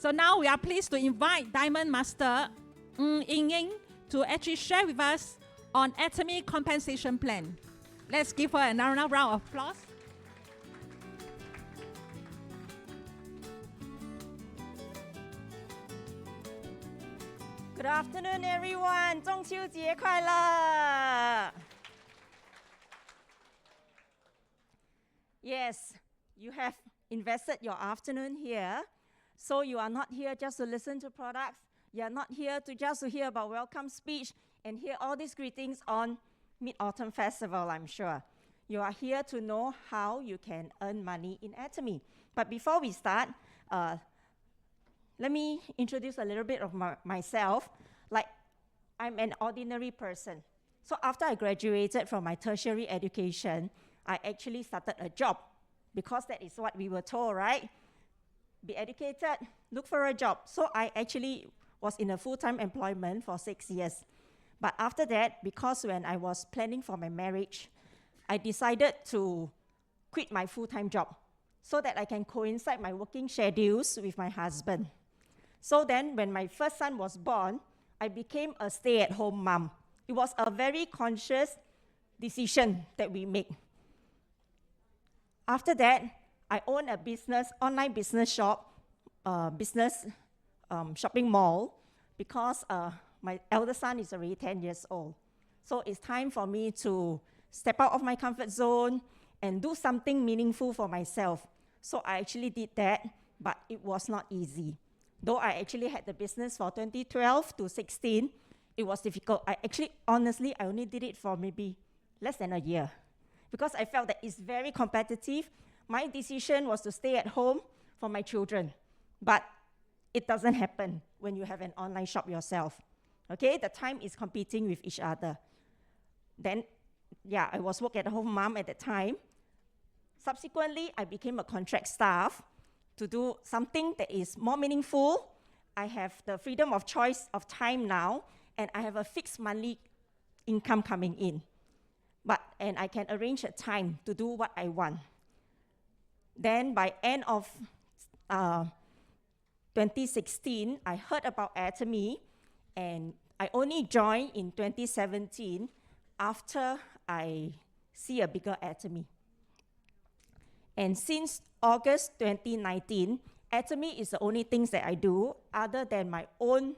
So now we are pleased to invite Diamond Master Ying to actually share with us on Atomy compensation plan. Let's give her another round of applause. Good afternoon, everyone. 中秋节快乐! Yes, you have invested your afternoon here. So you are not here just to listen to products. You are not here to just to hear about welcome speech and hear all these greetings on Mid-Autumn Festival, I'm sure. You are here to know how you can earn money in Atomy. But before we start, let me introduce a little bit of myself. Like, I'm an ordinary person. So after I graduated from my tertiary education, I actually started a job because that is what we were told, right? Be educated, look for a job. So I actually was in a full-time employment for 6 years. But after that, because when I was planning for my marriage, I decided to quit my full-time job so that I can coincide my working schedules with my husband. So then when my first son was born, I became a stay-at-home mom. It was a very conscious decision that we made. After that, I own a online business shop, shopping mall, because my elder son is already 10 years old. So it's time for me to step out of my comfort zone and do something meaningful for myself. So I actually did that, but it was not easy. Though I actually had the business for 2012 to 16, it was difficult. Honestly, I only did it for maybe less than a year because I felt that it's very competitive. My decision was to stay at home for my children, but it doesn't happen when you have an online shop yourself. Okay, the time is competing with each other. Then, I was work-at-home mom at the time. Subsequently, I became a contract staff to do something that is more meaningful. I have the freedom of choice of time now, and I have a fixed monthly income coming in. And I can arrange a time to do what I want. Then by end of 2016, I heard about Atomy, and I only joined in 2017 after I see a bigger Atomy. And since August 2019, Atomy is the only things that I do other than my own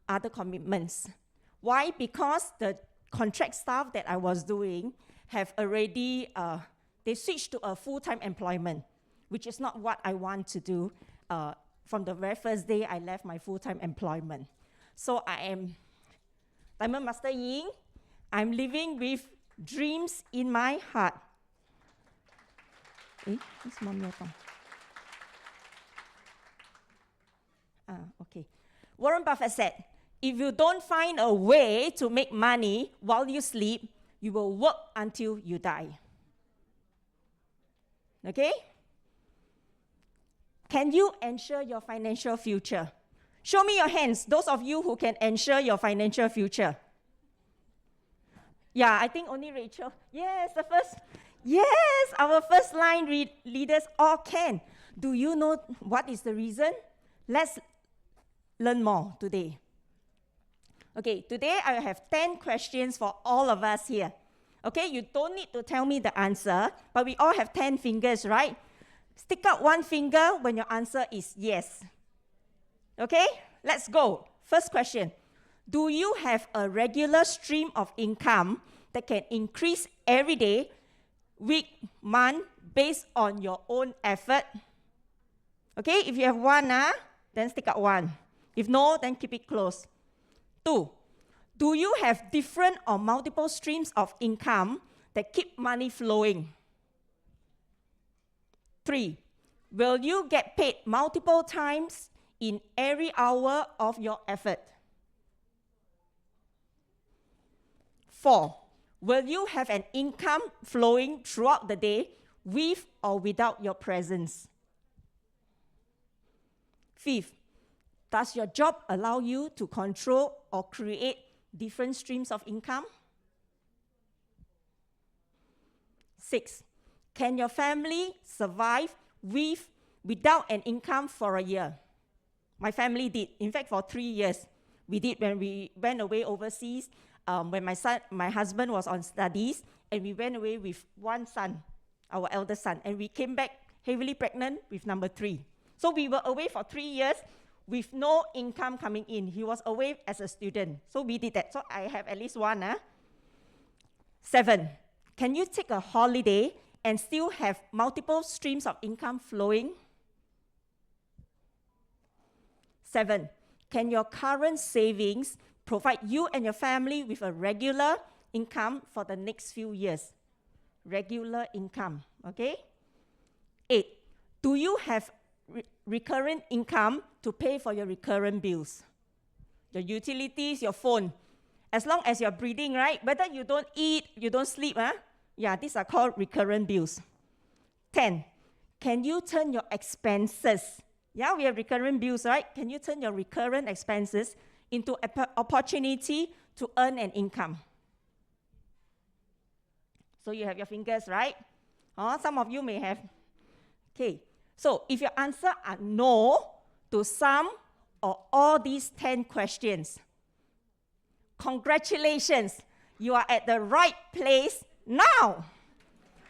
other commitments. Why? Because the contract staff that I was doing have already they switched to a full-time employment, which is not what I want to do. From the very first day I left my full-time employment. So I am Diamond Master Ying. I'm living with dreams in my heart. Okay. Warren Buffett said, if you don't find a way to make money while you sleep, you will work until you die. Okay? Can you ensure your financial future? Show me your hands, those of you who can ensure your financial future. Yeah, I think only Rachel. Yes, our first line leaders all can. Do you know what is the reason? Let's learn more today. Okay, today I have 10 questions for all of us here. Okay, you don't need to tell me the answer, but we all have 10 fingers, right? Stick out one finger when your answer is yes. Okay, let's go. First question. Do you have a regular stream of income that can increase every day, week, month, based on your own effort? Okay, if you have one, then stick out one. If no, then keep it close. 2, do you have different or multiple streams of income that keep money flowing? 3, will you get paid multiple times in every hour of your effort? 4, will you have an income flowing throughout the day with or without your presence? 5, does your job allow you to control or create different streams of income? 6, can your family survive without an income for a year? My family did. In fact, for 3 years, we did when we went away overseas, when my husband was on studies, and we went away with one son, our eldest son, and we came back heavily pregnant with number 3. So we were away for 3 years with no income coming in. He was away as a student. So we did that. So I have at least one. 7, can you take a holiday and still have multiple streams of income flowing? 7, can your current savings provide you and your family with a regular income for the next few years? Regular income, okay? 8, do you have recurrent income to pay for your recurrent bills? Your utilities, your phone. As long as you're breathing, right? Whether you don't eat, you don't sleep, yeah, these are called recurrent bills. 10, can you turn your expenses? Yeah, we have recurrent bills, right? Can you turn your recurrent expenses into an opportunity to earn an income? So you have your fingers, right? Some of you may have. Okay, so if your answer are no to some or all these 10 questions, congratulations, you are at the right place now.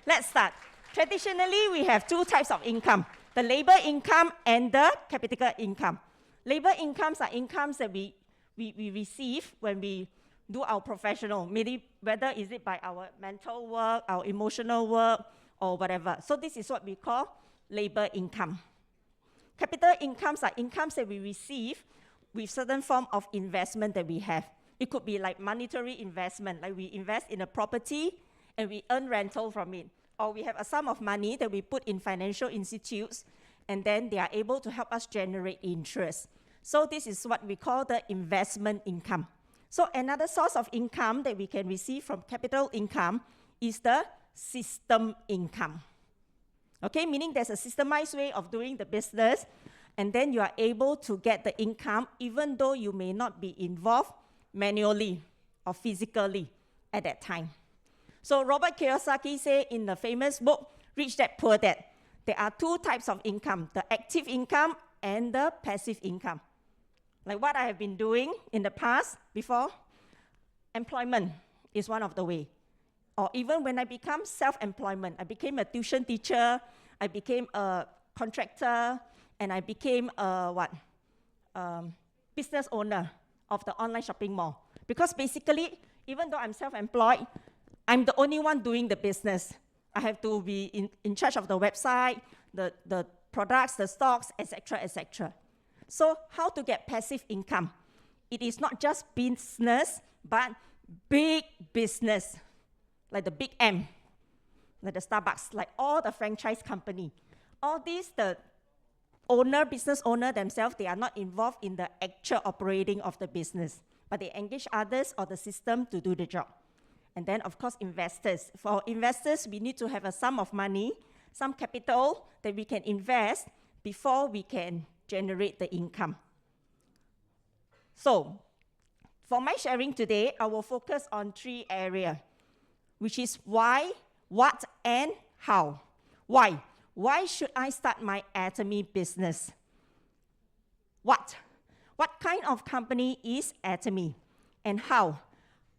Let's start. Traditionally, we have 2 types of income, the labor income and the capital income. Labor incomes are incomes that we receive when we do our professional, maybe whether is it by our mental work, our emotional work, or whatever. So this is what we call labor income. Capital incomes are incomes that we receive with certain form of investment that we have. It could be like monetary investment, like we invest in a property and we earn rental from it. Or we have a sum of money that we put in financial institutes and then they are able to help us generate interest. So this is what we call the investment income. So another source of income that we can receive from capital income is the system income. Okay, meaning there's a systemized way of doing the business, and then you are able to get the income even though you may not be involved manually or physically at that time. So Robert Kiyosaki said in the famous book, Rich Dad Poor Dad, there are 2 types of income, the active income and the passive income. Like what I have been doing in the past before, employment is one of the way. Or even when I become self-employment, I became a tuition teacher, I became a contractor, and I became a business owner of the online shopping mall. Because basically, even though I'm self-employed, I'm the only one doing the business. I have to be in charge of the website, the products, the stocks, etc., etc. So how to get passive income? It is not just business, but big business, like the big M, like the Starbucks, like all the franchise company. All these, the business owner themselves, they are not involved in the actual operating of the business, but they engage others or the system to do the job. And then, of course, investors. For investors, we need to have a sum of money, some capital that we can invest before we can generate the income. So, for my sharing today, I will focus on 3 areas, which is why, what, and how. Why? Why should I start my Atomy business? What? What kind of company is Atomy? And how?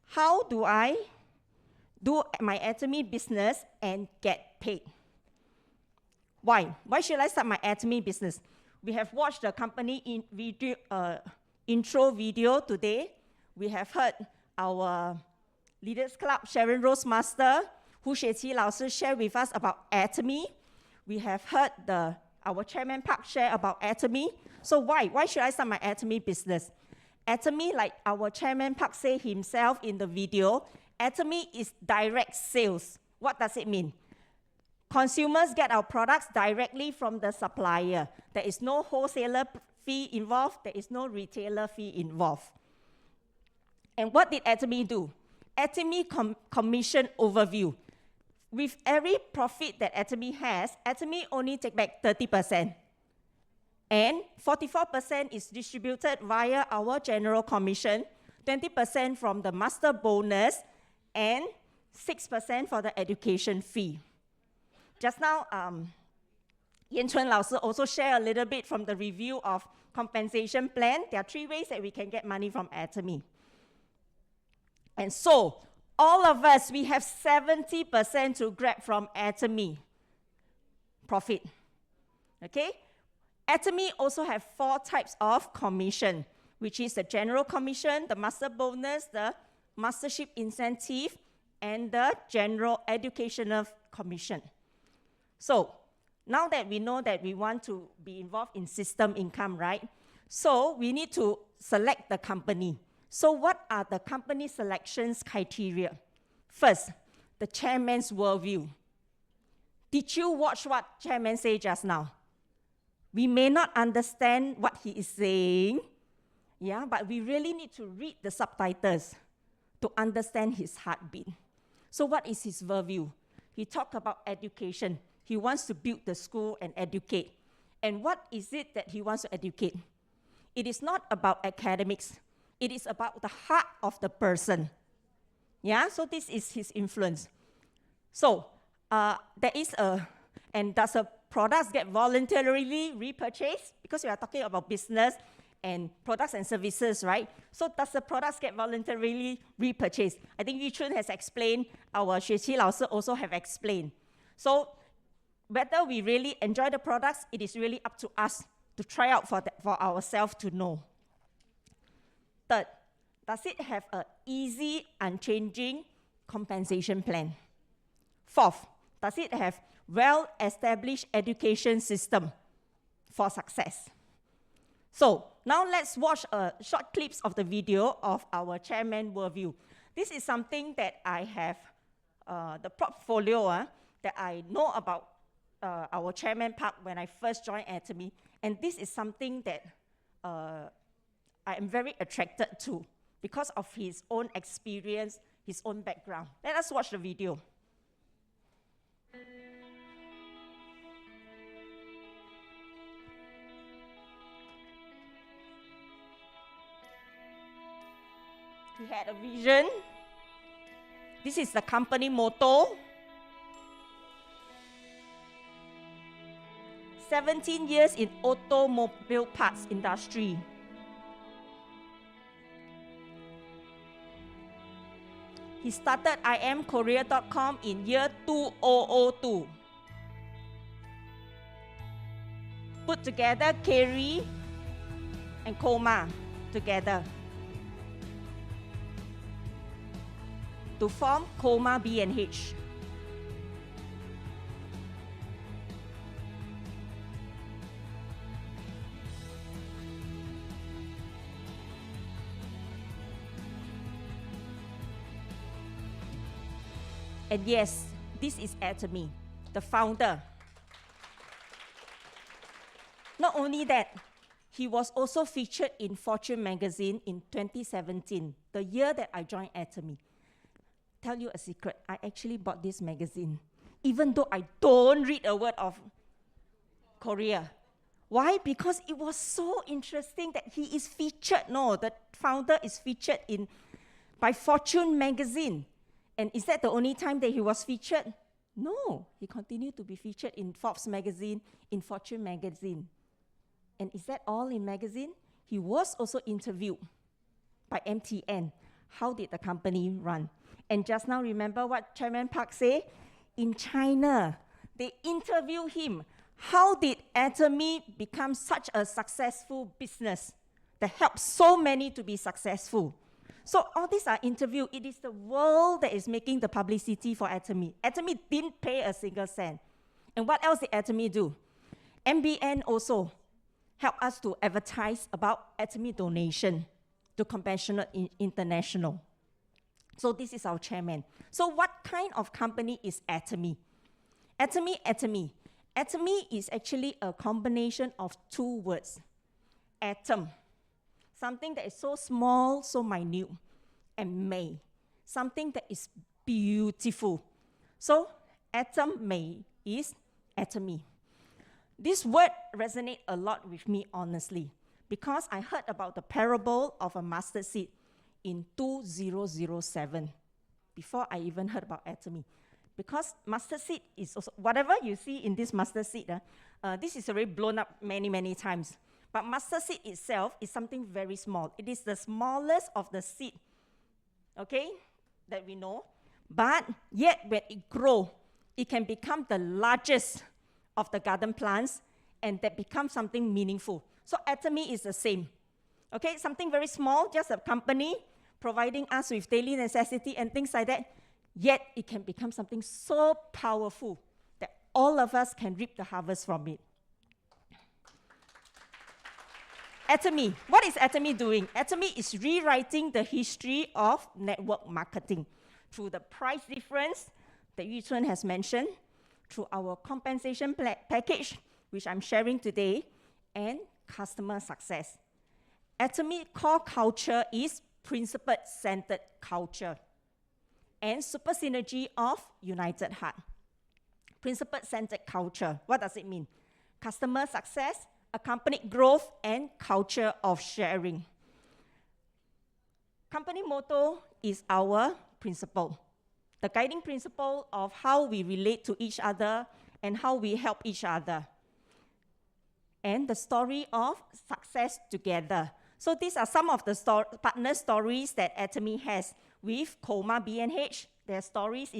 How do I do my Atomy business and get paid? Why? Why should I start my Atomy business? We have watched the company intro video today. We have heard our Leaders Club, Sharon Rose Master, Hu Xueqi Lao Sư share with us about Atomy. We have heard our Chairman Park share about Atomy. So why? Why should I start my Atomy business? Atomy, like our Chairman Park said himself in the video, Atomy is direct sales. What does it mean? Consumers get our products directly from the supplier. There is no wholesaler fee involved. There is no retailer fee involved. And what did Atomy do? Atomy commission overview. With every profit that Atomy has, Atomy only take back 30%. And 44% is distributed via our general commission, 20% from the master bonus, and 6% for the education fee. Just now, Yan Chun Lao also share a little bit from the review of compensation plan. There are 3 ways that we can get money from Atomy. And so, all of us, we have 70% to grab from Atomy profit. Okay? Atomy also have 4 types of commission, which is the general commission, the master bonus, the mastership incentive, and the general educational commission. So, now that we know that we want to be involved in system income, right? So, we need to select the company. So, what are the company selections criteria? First, the chairman's worldview. Did you watch what chairman said just now? We may not understand what he is saying, yeah, but we really need to read the subtitles to understand his heartbeat. So what is his worldview? He talked about education. He wants to build the school and educate. And what is it that he wants to educate? It is not about academics. It is about the heart of the person. Yeah, so this is his influence. So there is and does a products get voluntarily repurchased? Because we are talking about business and products and services, right? So does the products get voluntarily repurchased? I think Yu Chun has explained, our Xue Qi Lao Sư also have explained. So whether we really enjoy the products, it is really up to us to try out for ourselves to know. Third, does it have an easy, unchanging compensation plan? Fourth, does it have well-established education system for success? So now let's watch short clips of the video of our chairman worldview. This is something that I have, the portfolio that I know about our chairman Park when I first joined Atomy. And this is something that I am very attracted to because of his own experience, his own background. Let us watch the video. He had a vision. This is the company motto. 17 years in automobile parts industry. He started imkorea.com in year 2002. Put together Kerry and Koma together to form Koma B&H. And yes, this is Atomy, the founder. Not only that, he was also featured in Fortune magazine in 2017, the year that I joined Atomy. Tell you a secret, I actually bought this magazine, even though I don't read a word of Korea. Why? Because it was so interesting that he is featured. No, the founder is featured by Fortune magazine. And is that the only time that he was featured? No, he continued to be featured in Forbes magazine, in Fortune magazine. And is that all in magazine? He was also interviewed by MTN. How did the company run? And just now, remember what Chairman Park said? In China, they interviewed him. How did Atomy become such a successful business that helps so many to be successful? So all these are interviews. It is the world that is making the publicity for Atomy. Atomy didn't pay a single cent. And what else did Atomy do? MBN also helped us to advertise about Atomy donation to Compassionate International. So this is our chairman. So what kind of company is Atomy? Atomy is actually a combination of 2 words. Atom, something that is so small, so minute, and May, something that is beautiful. So Atom May is Atomy. This word resonates a lot with me, honestly, because I heard about the parable of a mustard seed in 2007, before I even heard about Atomy. Because mustard seed is also, whatever you see in this mustard seed, this is already blown up many, many times. But mustard seed itself is something very small. It is the smallest of the seed, okay, that we know. But yet when it grows, it can become the largest of the garden plants, and that becomes something meaningful. So Atomy is the same. Okay, something very small, just a company providing us with daily necessity and things like that, yet it can become something so powerful that all of us can reap the harvest from it. Atomy. What is Atomy doing? Atomy is rewriting the history of network marketing through the price difference that Yu Chun has mentioned, through our compensation package, which I'm sharing today, and customer success. Atomy core culture is principle-centered culture and super synergy of United Heart. Principle-centered culture, what does it mean? Customer success, accompanied growth, and culture of sharing. Company motto is our principle, the guiding principle of how we relate to each other and how we help each other. And the story of success together. So these are some of the partner stories that Atomy has with Coma B&H. There are stories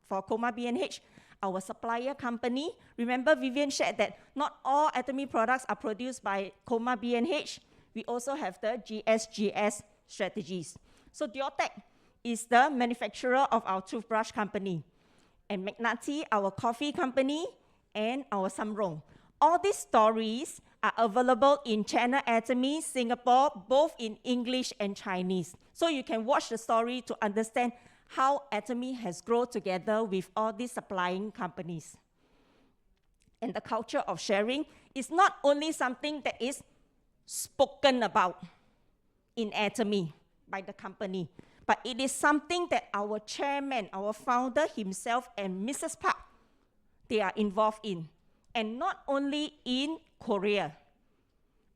for Coma B&H, our supplier company. Remember, Vivian shared that not all Atomy products are produced by Coma B&H. We also have the GSGS strategies. So Diotech is the manufacturer of our toothbrush company, and Magnati, our coffee company, and our Samrong. All these stories are available in Channel Atomy Singapore, both in English and Chinese. So you can watch the story to understand how Atomy has grown together with all these supplying companies. And the culture of sharing is not only something that is spoken about in Atomy by the company, but it is something that our chairman, our founder himself, and Mrs. Park, they are involved in. And not only in Korea,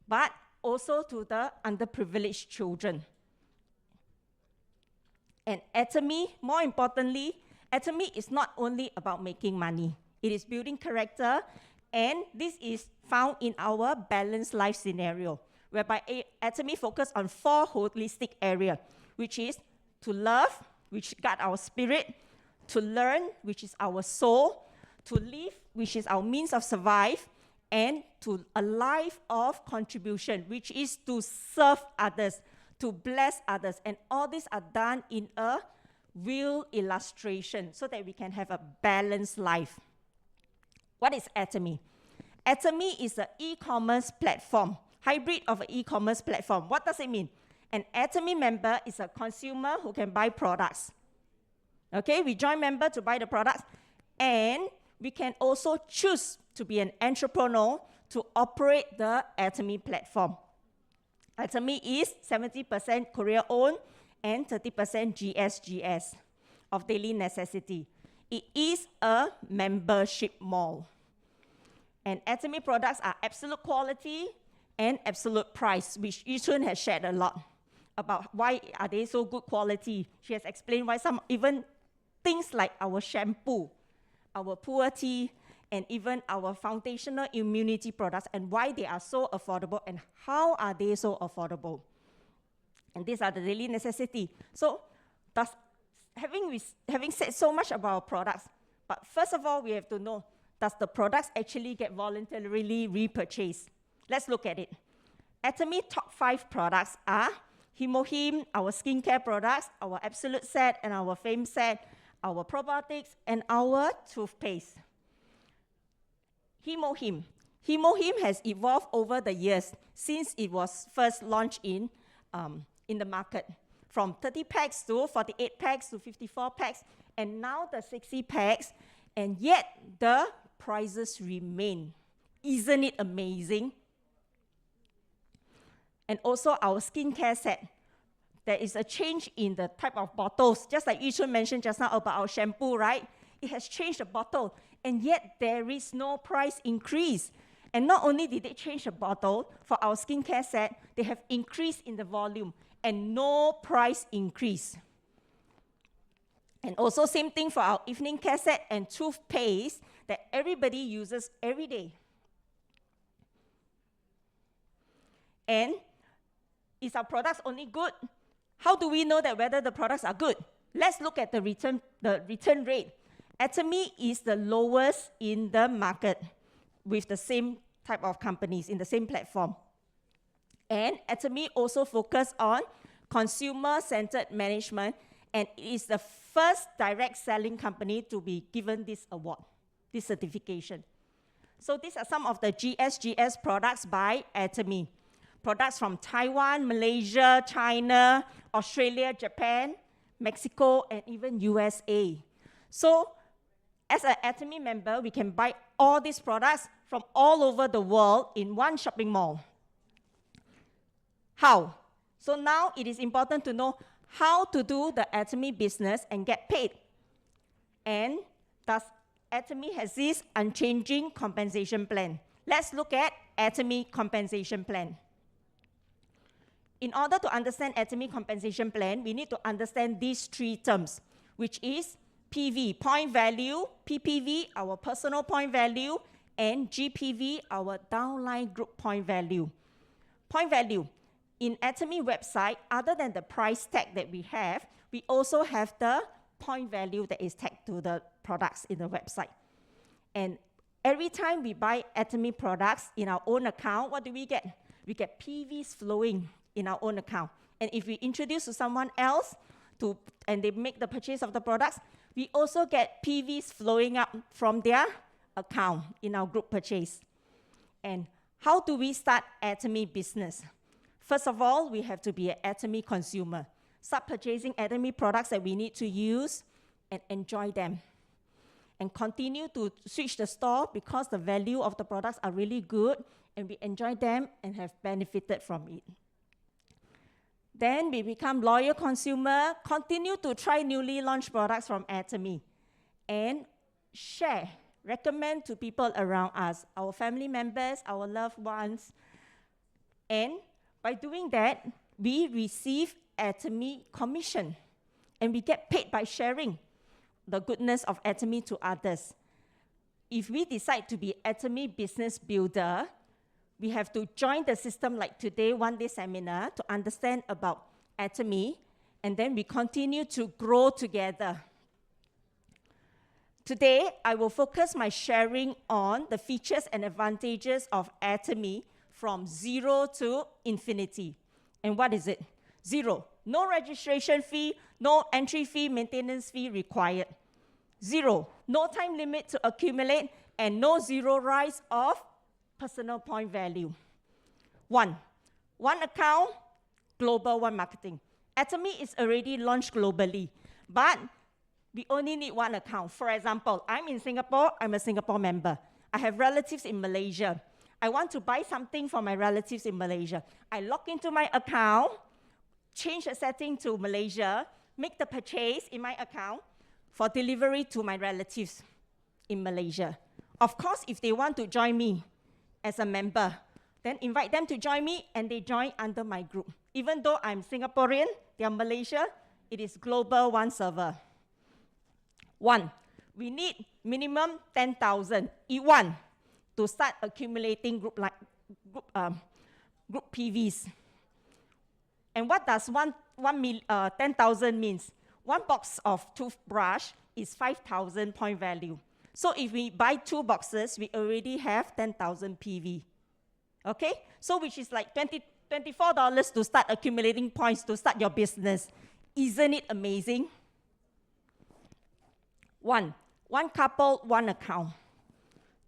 but also to the underprivileged children. And Atomy, more importantly, Atomy is not only about making money. It is building character, and this is found in our balanced life scenario, whereby Atomy focus on 4 holistic areas, which is to love, which guard our spirit, to learn, which is our soul, to live, which is our means of survive, and to a life of contribution, which is to serve others, to bless others. And all these are done in a real illustration so that we can have a balanced life. What is Atomy? Atomy is an e-commerce platform, hybrid of an e-commerce platform. What does it mean? An Atomy member is a consumer who can buy products. Okay, we join member to buy the products, and we can also choose to be an entrepreneur to operate the Atomy platform. Atomy is 70% Korea-owned and 30% GSGS of daily necessity. It is a membership mall. And Atomy products are absolute quality and absolute price, which Yu Chun has shared a lot about why are they so good quality. She has explained why some even things like our shampoo, our pu'er tea, and even our foundational immunity products, and why they are so affordable and how are they so affordable. And these are the daily necessity. So having said so much about our products, but first of all, we have to know, does the products actually get voluntarily repurchased? Let's look at it. Atomy top 5 products are Hemohim, our skincare products, our Absolute set and our Fame set, our probiotics, and our toothpaste. Hemohim. Hemohim has evolved over the years since it was first launched in the market, from 30 packs to 48 packs to 54 packs, and now the 60 packs, and yet the prices remain. Isn't it amazing? And also our skincare set. There is a change in the type of bottles, just like Yu Chun mentioned just now about our shampoo, right? It has changed the bottle, and yet there is no price increase. And not only did they change the bottle for our skincare set, they have increased in the volume, and no price increase. And also same thing for our evening care set and toothpaste that everybody uses every day. And is our products only good? How do we know that whether the products are good? Let's look at the return rate. Atomy is the lowest in the market with the same type of companies in the same platform. And Atomy also focus on consumer-centered management, and it is the first direct selling company to be given this award, this certification. So these are some of the GSGS products by Atomy. Products from Taiwan, Malaysia, China, Australia, Japan, Mexico, and even USA. So as an Atomy member, we can buy all these products from all over the world in one shopping mall. How? So now it is important to know how to do the Atomy business and get paid. And thus, Atomy has this unchanging compensation plan. Let's look at Atomy compensation plan. In order to understand Atomy compensation plan, we need to understand these three terms, which is PV, point value, PPV, our personal point value, and GPV, our downline group point value. Point value. In Atomy website, other than the price tag that we have, we also have the point value that is tagged to the products in the website. And every time we buy Atomy products in our own account, what do we get? We get PVs flowing in our own account. And if we introduce to someone else and they make the purchase of the products, we also get PVs flowing up from their account in our group purchase. And how do we start Atomy business? First of all, we have to be an Atomy consumer. Start purchasing Atomy products that we need to use and enjoy them. And continue to switch the store because the value of the products are really good and we enjoy them and have benefited from it. Then we become loyal consumer, continue to try newly launched products from Atomy, and share, recommend to people around us, our family members, our loved ones. And by doing that, we receive Atomy commission, and we get paid by sharing the goodness of Atomy to others. If we decide to be Atomy business builder, we have to join the system like today, one-day seminar, to understand about Atomy, and then we continue to grow together. Today, I will focus my sharing on the features and advantages of Atomy from 0 to infinity. And what is it? 0, no registration fee, no entry fee, maintenance fee required. 0, no time limit to accumulate, and no zero rise of personal point value. 1, one account, global, one marketing. Atomy is already launched globally, but we only need one account. For example, I'm in Singapore, I'm a Singapore member. I have relatives in Malaysia. I want to buy something for my relatives in Malaysia. I log into my account, change the setting to Malaysia, make the purchase in my account for delivery to my relatives in Malaysia. Of course, if they want to join me as a member, then invite them to join me and they join under my group. Even though I'm Singaporean, they are Malaysia, it is global, one server. 1, we need minimum 10,000, E1, to start accumulating group PVs. And what does 10,000 means? One box of toothbrush is 5,000 point value. So if we buy 2 boxes, we already have 10,000 PV. Okay? So which is like $24 to start accumulating points to start your business. Isn't it amazing? 1, one couple, one account.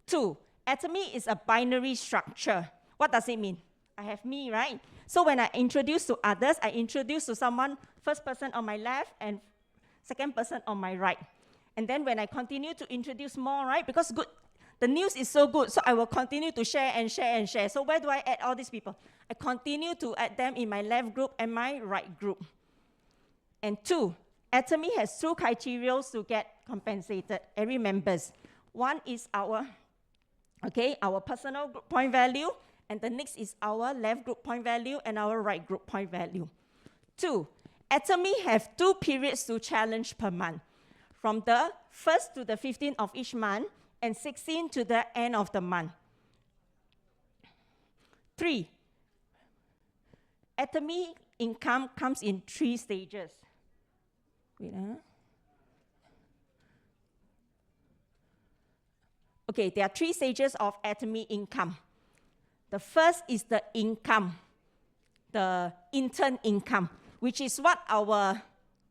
2, Atomy is a binary structure. What does it mean? I have me, right? So when I introduce to others, I introduce to someone, first person on my left and second person on my right. And then when I continue to introduce more, right? Because the news is so good, so I will continue to share and share and share. So where do I add all these people? I continue to add them in my left group and my right group. And 2, Atomy has 2 criteria to get compensated, every members. One is our personal group point value, and the next is our left group point value and our right group point value. 2, Atomy have 2 periods to challenge per month. from the 1st to the 15th of each month, and 16th to the end of the month. 3, Atomy income comes in 3 stages. Okay, there are 3 stages of Atomy income. The first is the income, the intern income, which is what our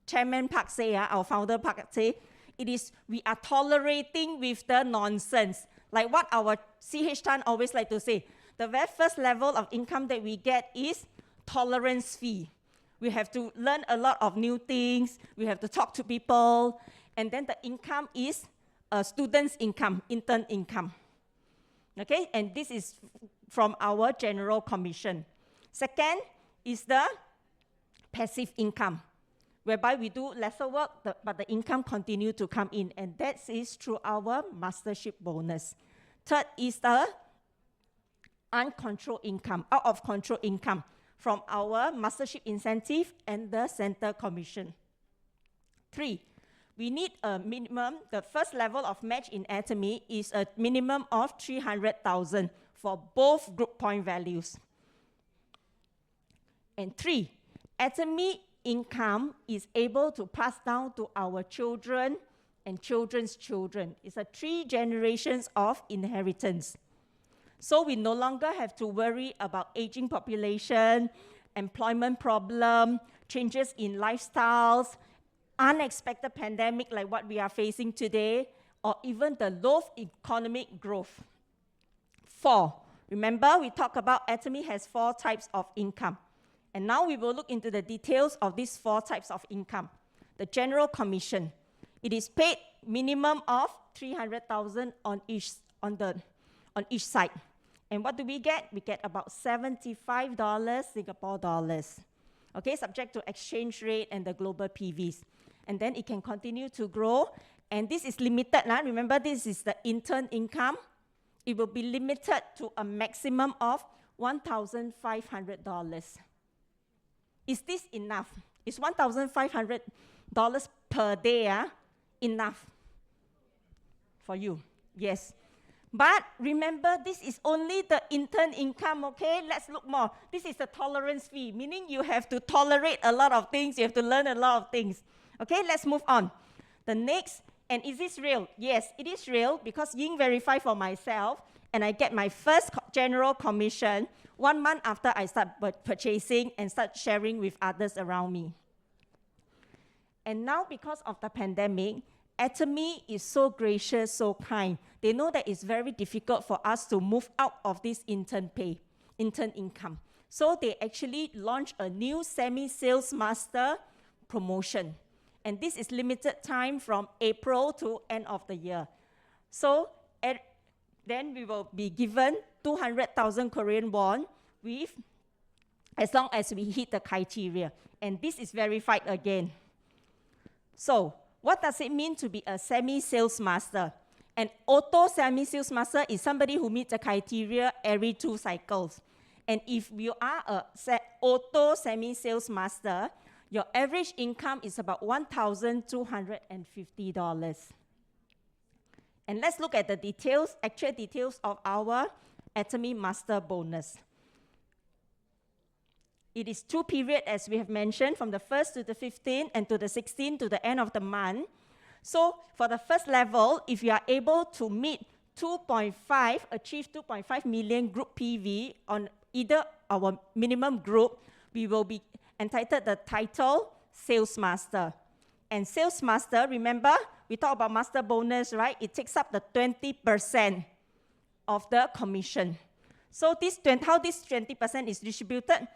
Chairman Park say, our founder Park say, it is we are tolerating with the nonsense. Like what our C.H. Tan always like to say, the very first level of income that we get is tolerance fee. We have to learn a lot of new things, we have to talk to people, and then the income is a student's income, intern income. Okay, and this is from our general commission. Second is the passive income, whereby we do lesser work, but the income continue to come in, and that is through our mastership bonus. Third is the uncontrolled income, out of control income, from our mastership incentive and the center commission. 3, we need a minimum, the first level of match in Atomy is a minimum of 300,000 for both group point values. And 3, Atomy income is able to pass down to our children and children's children. It's a 3 generations of inheritance. So we no longer have to worry about aging population, employment problem, changes in lifestyles, unexpected pandemic like what we are facing today, or even the low economic growth. 4, remember we talked about Atomy has 4 types of income. And now we will look into the details of these 4 types of income. The general commission, it is paid minimum of 300,000 on each side. And what do we get? We get about $75 Singapore dollars. Okay, subject to exchange rate and the global PVs. And then it can continue to grow. And this is limited. Remember, this is the intern income. It will be limited to a maximum of $1,500. Is this enough? Is $1,500 per day enough for you? Yes. But remember, this is only the intern income, okay? Let's look more. This is the tolerance fee, meaning you have to tolerate a lot of things, you have to learn a lot of things. Okay, let's move on. The next, and is this real? Yes, it is real because Ying verified for myself, and I get my first general commission 1 month after I start purchasing and start sharing with others around me. And now because of the pandemic, Atomy is so gracious, so kind. They know that it's very difficult for us to move out of this intern income. So they actually launched a new semi-sales master promotion. And this is limited time from April to end of the year. So then we will be given 200,000 Korean won with, as long as we hit the criteria. And this is verified again. So what does it mean to be a semi-sales master? An auto semi-sales master is somebody who meets the criteria every 2 cycles. And if you are a auto semi-sales master, your average income is about $1,250. And let's look at the details, actual details of our Atomy Master Bonus. It is 2 periods, as we have mentioned, from the 1st to the 15th and to the 16th to the end of the month. So for the first level, if you are able to meet achieve 2.5 million group PV on either our minimum group, we will be entitled the title Sales Master. And Sales Master, remember, we talked about Master Bonus, right? It takes up the 20% of the commission. So how this 20% is distributed?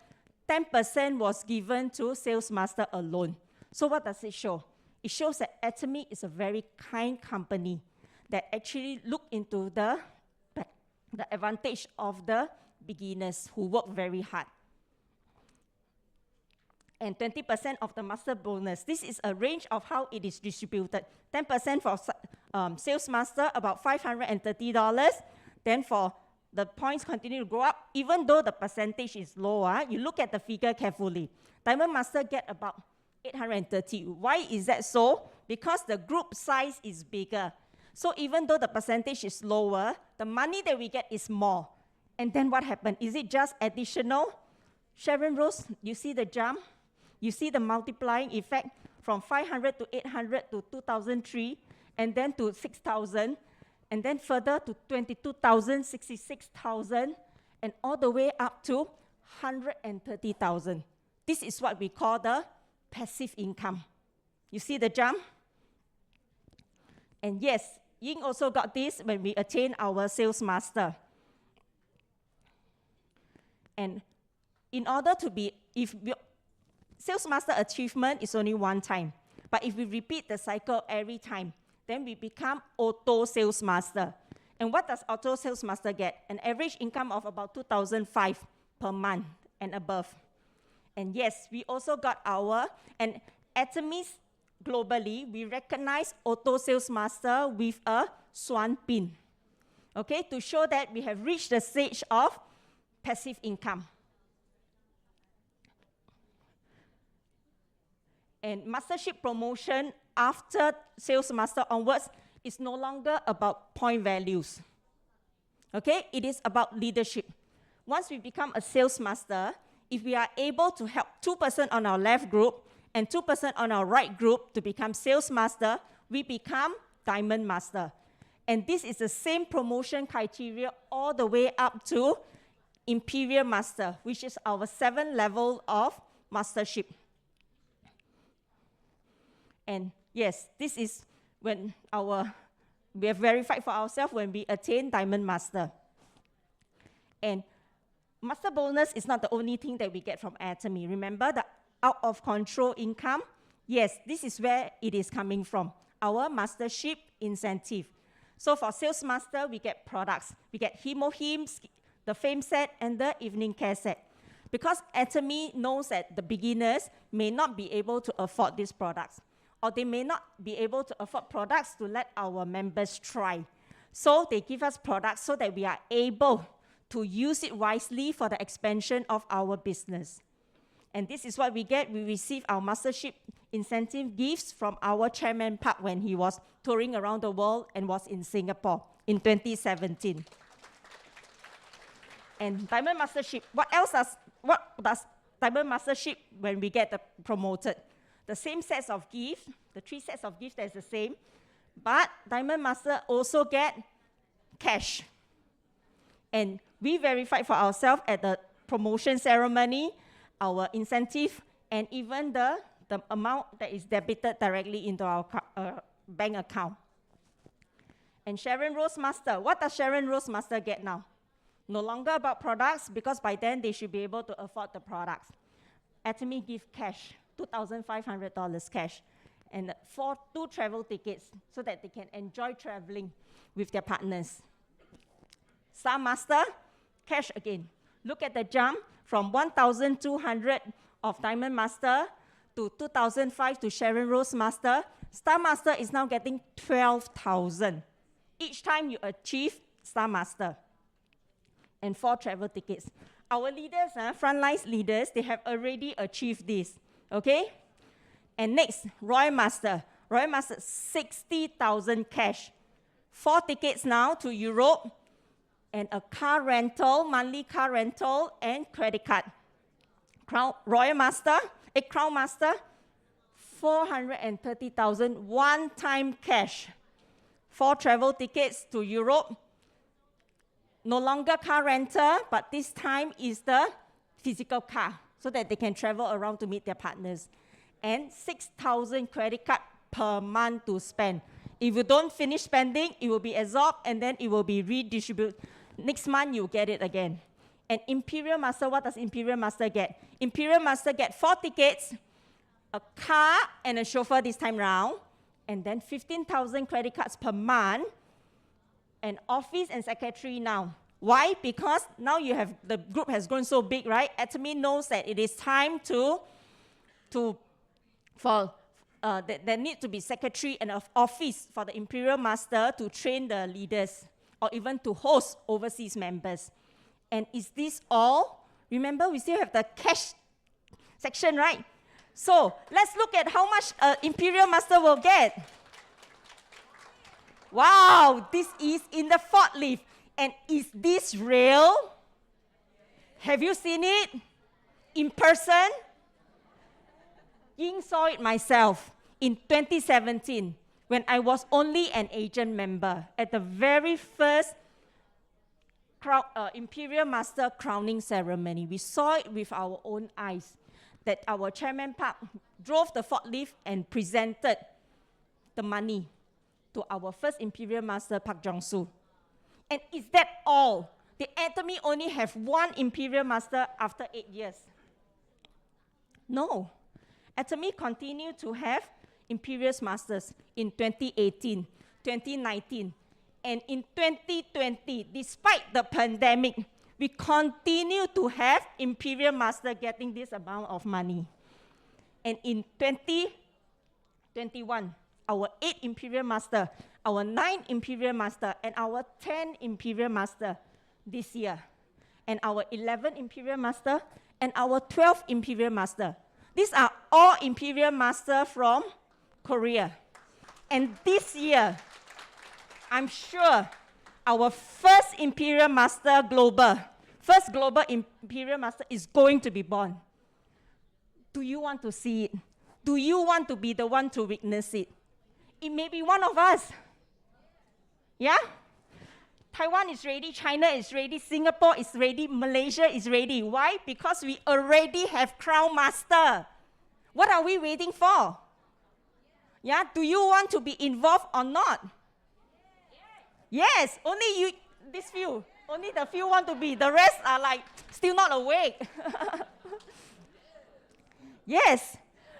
10% was given to Sales Master alone. So what does it show? It shows that Atomy is a very kind company that actually look into the advantage of the beginners who work very hard. And 20% of the Master Bonus. This is a range of how it is distributed. 10% for Sales Master, about $530. Then for the points continue to go up, even though the percentage is lower. You look at the figure carefully. Diamond Master get about 830. Why is that so? because the group size is bigger. So even though the percentage is lower, the money that we get is more. And then what happened? Is it just additional? Sharon Rose, you see the jump? You see the multiplying effect from 500 to 800 to 2003, and then to 6,000, and then further to 22,000, 66,000, and all the way up to 130,000. This is what we call the passive income. You see the jump? And yes, Ying also got this when we attained our sales master. And in order to be, sales master achievement is only one time. But if we repeat the cycle every time, then we become auto sales master. And what does auto sales master get? An average income of about 2,005 per month and above. And yes, we also got and Atomy globally, we recognize auto sales master with a swan pin. Okay, to show that we have reached the stage of passive income. And mastership promotion after sales master onwards is no longer about point values. Okay, it is about leadership. Once we become a sales master, if we are able to help 2% on our left group and 2% on our right group to become sales master, we become diamond master. And this is the same promotion criteria all the way up to imperial master, which is our 7th level of mastership. And yes, this is when we have verified for ourselves when we attain diamond master. And master bonus is not the only thing that we get from Atomy. Remember the out of control income? Yes, this is where it is coming from, our mastership incentive. So for sales master, we get products. We get Hemo Hymns, the Fame set, and the Evening Care set. Because Atomy knows that the beginners may not be able to afford these products, or they may not be able to afford products to let our members try. So they give us products so that we are able to use it wisely for the expansion of our business. And this is what we get. We receive our mastership incentive gifts from our Chairman Park when he was touring around the world and was in Singapore in 2017. And Diamond Mastership, what does Diamond Mastership when we get promoted? The same sets of gifts, the 3 sets of gifts that's the same, but Diamond Master also get cash. And we verified for ourselves at the promotion ceremony, our incentive, and even the amount that is debited directly into our bank account. And Sharon Rose Master, what does Sharon Rose Master get now? No longer about products, because by then they should be able to afford the products. Atomy give cash, $2,500 cash, and 2 travel tickets so that they can enjoy traveling with their partners. Star Master, cash again. Look at the jump from 1,200 of Diamond Master to 2,005 to Sharon Rose Master. Star Master is now getting 12,000 each time you achieve Star Master. And 4 travel tickets. Our leaders, frontline leaders, they have already achieved this. Okay? And next, Royal Master. Royal Master, 60,000 cash. 4 tickets now to Europe, and a car rental, monthly car rental, and credit card. Crown Master, 430,000 one-time cash. 4 travel tickets to Europe. No longer car rental, but this time is the physical car, so that they can travel around to meet their partners. And 6,000 credit card per month to spend. If you don't finish spending, it will be absorbed and then it will be redistributed. Next month, you get it again. And Imperial Master, what does Imperial Master get? Imperial Master get 4 tickets, a car and a chauffeur this time round, and then 15,000 credit cards per month, and office and secretary now. Why? Because now you have, the group has grown so big, right? Atomy knows that it is time there need to be secretary and office for the Imperial Master to train the leaders or even to host overseas members. And is this all? Remember, we still have the cash section, right? So let's look at how much Imperial Master will get. Wow, this is in the forklift. And is this real? Have you seen it in person? Ying saw it myself in 2017 when I was only an agent member at the very first Imperial Master crowning ceremony. We saw it with our own eyes that our Chairman Park drove the forklift and presented the money to our first Imperial Master, Park Jong-soo. And is that all? The Atomy only have one Imperial Master after 8 years. No. Atomy continued to have Imperial Masters in 2018, 2019, and in 2020, despite the pandemic, we continue to have Imperial Master getting this amount of money. And in 2021, our 8 Imperial Master, our 9 Imperial Master, and our 10 Imperial Master this year, and our 11 Imperial Master, and our 12 Imperial Master. These are all Imperial Master from Korea. And this year, I'm sure our first Imperial Master global, first global Imperial Master is going to be born. Do you want to see it? Do you want to be the one to witness it? It may be one of us. Yeah? Taiwan is ready, China is ready, Singapore is ready, Malaysia is ready. Why? Because we already have Crown Master. What are we waiting for? Yeah? Do you want to be involved or not? Yes, only you, this few. Only the few want to be. The rest are like still not awake. Yes.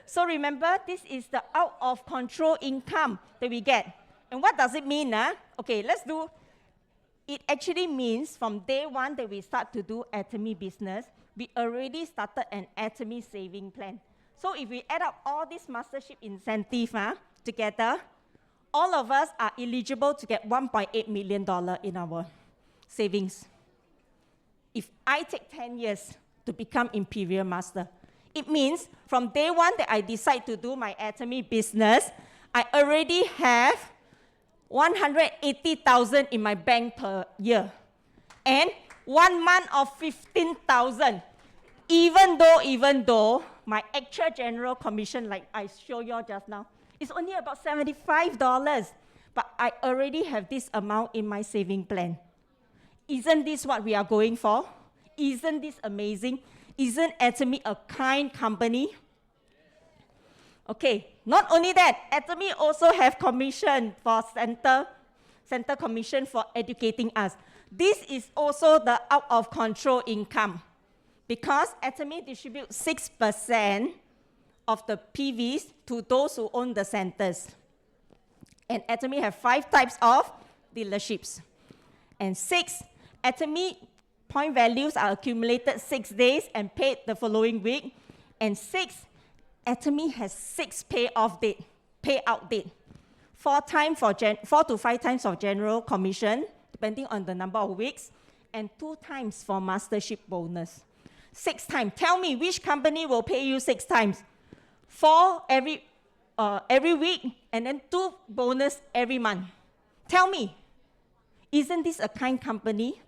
So remember, this is the out of control income that we get. And what does it mean? Okay, let's do. It actually means from day one that we start to do Atomy business, we already started an Atomy saving plan. So if we add up all these mastership incentive together, all of us are eligible to get $1.8 million in our savings. If I take 10 years to become Imperial Master, it means from day one that I decide to do my Atomy business, I already have 180,000 in my bank per year. And 1 month of 15,000. Even though my actual general commission, like I showed you all just now, is only about $75. But I already have this amount in my saving plan. Isn't this what we are going for? Isn't this amazing? Isn't Atomy a kind company? Okay, not only that, Atomy also have commission for center commission for educating us. This is also the out of control income because Atomy distributes 6% of the PVs to those who own the centers. And Atomy have 5 types of dealerships. And 6, Atomy point values are accumulated 6 days and paid the following week. And 6, Atomy has 6 payout date. 4 to 5 times of general commission, depending on the number of weeks, and 2 times for mastership bonus. 6 times. Tell me, which company will pay you 6 times? 4 every week, and then 2 bonus every month. Tell me, isn't this a kind company?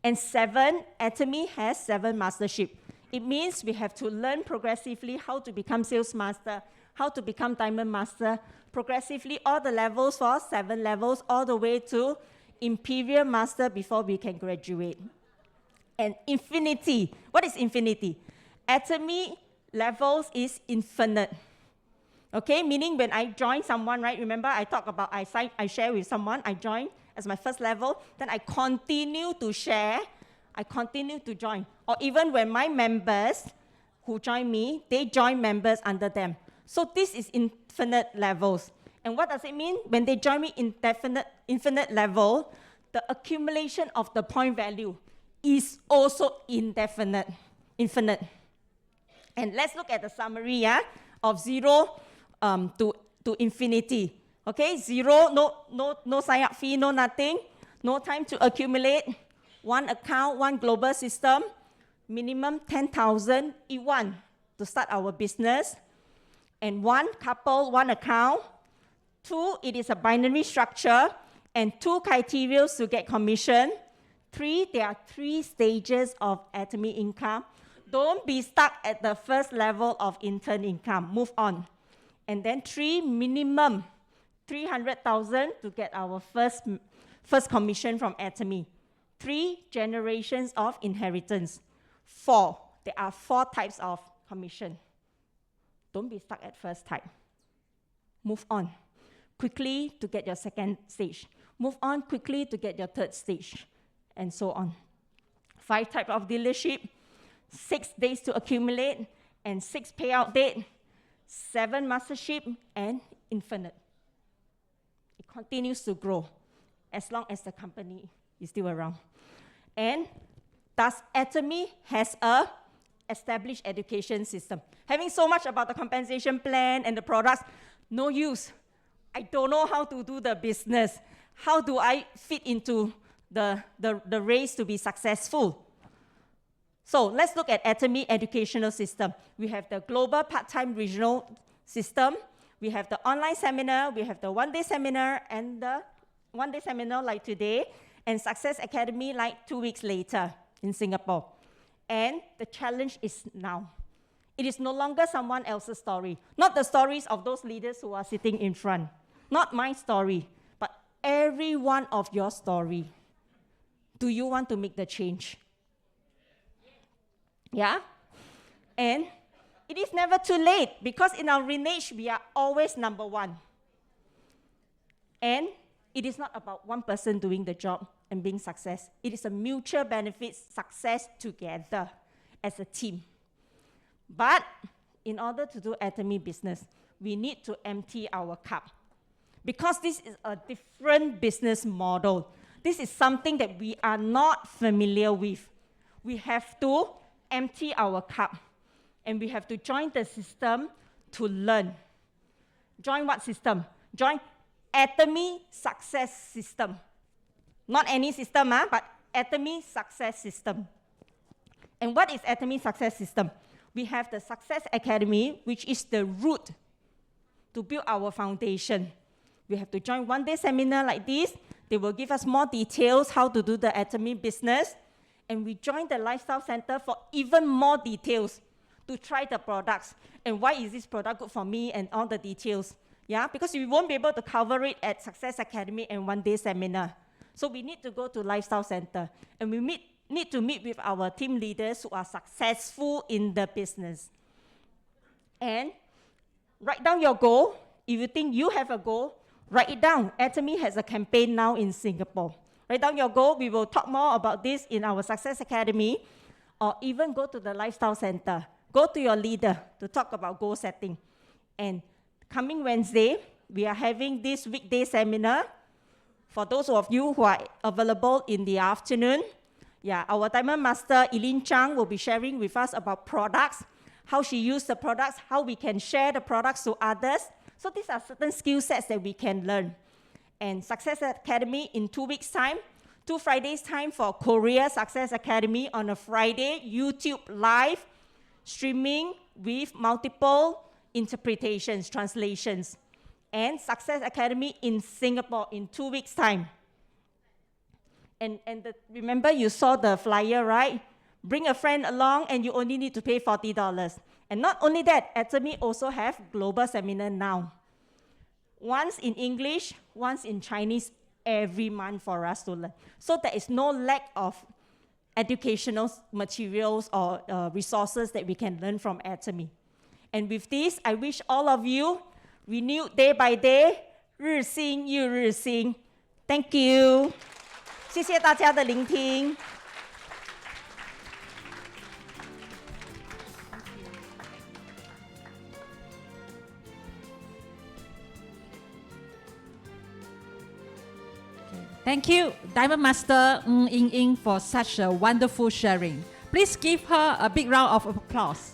And 7, Atomy has 7 mastership. It means we have to learn progressively how to become sales master, how to become diamond master, progressively all the levels for 7 levels, all the way to Imperial Master before we can graduate. And infinity. What is infinity? Atomy levels is infinite. Okay, meaning when I join someone, right? Remember I talked about I share with someone, I join as my first level, then I continue to share, I continue to join. Or even when my members who join me, they join members under them. So this is infinite levels. And what does it mean? When they join me in infinite level, the accumulation of the point value is also infinite. And let's look at the summary of 0 to infinity. Okay, 0, no sign-up fee, no nothing, no time to accumulate, 1 account, 1 global system, minimum 10,000, E1. to start our business. And 1 couple, 1 account. 2, it is a binary structure. And 2 criteria to get commission. 3, there are 3 stages of Atomy income. Don't be stuck at the first level of intern income. Move on. And then 3, minimum 300,000 to get our first commission from Atomy. 3, generations of inheritance. 4, there are 4 types of commission. Don't be stuck at first type. Move on quickly to get your second stage. Move on quickly to get your third stage, and so on. 5 types of dealership, 6 days to accumulate, and 6 payout date, 7 mastership, and infinite. It continues to grow as long as the company is still around. And thus, Atomy has a established education system. Having so much about the compensation plan and the products, no use. I don't know how to do the business. How do I fit into the race to be successful? So let's look at Atomy educational system. We have the global part-time regional system. We have the online seminar. We have the one-day seminar and the one-day seminar like today, and Success Academy like 2 weeks later in Singapore. And the challenge is now. It is no longer someone else's story. Not the stories of those leaders who are sitting in front. Not my story, but every one of your story. Do you want to make the change? Yeah? And it is never too late, because in our lineage, we are always number 1. And it is not about one person doing the job and being success. It is a mutual benefit success together as a team. But in order to do Atomy business, we need to empty our cup. Because this is a different business model. This is something that we are not familiar with. We have to empty our cup. And we have to join the system to learn. Join what system? Join Atomy Success System. Not any system, but Atomy Success System. And what is Atomy Success System? We have the Success Academy, which is the root to build our foundation. We have to join one-day seminar like this. They will give us more details how to do the Atomy business. And we join the Lifestyle Center for even more details to try the products. And why is this product good for me, and all the details. Yeah, because we won't be able to cover it at Success Academy and one-day seminar. So we need to go to Lifestyle Center. And we need to meet with our team leaders who are successful in the business. And write down your goal. If you think you have a goal, write it down. Atomy has a campaign now in Singapore. Write down your goal. We will talk more about this in our Success Academy, or even go to the Lifestyle Center. Go to your leader to talk about goal setting. And coming Wednesday, we are having this weekday seminar. For those of you who are available in the afternoon, our Diamond Master, Eileen Chang, will be sharing with us about products, how she used the products, how we can share the products to others. So these are certain skill sets that we can learn. And Success Academy in 2 weeks' time, 2 Fridays' time for Korea Success Academy on a Friday, YouTube live, streaming with multiple interpretations, translations. And Success Academy in Singapore in 2 weeks' time. And remember, you saw the flyer, right? Bring a friend along, and you only need to pay $40. And not only that, Atomy also have global seminar now. Once in English, once in Chinese, every month for us to learn. So there is no lack of educational materials or resources that we can learn from Atomy. And with this, I wish all of you renewed day by day, 日新又日新. Thank you. 谢谢大家的聆听。Thank you, Diamond Master Ng Ying Ying, for such a wonderful sharing. Please give her a big round of applause.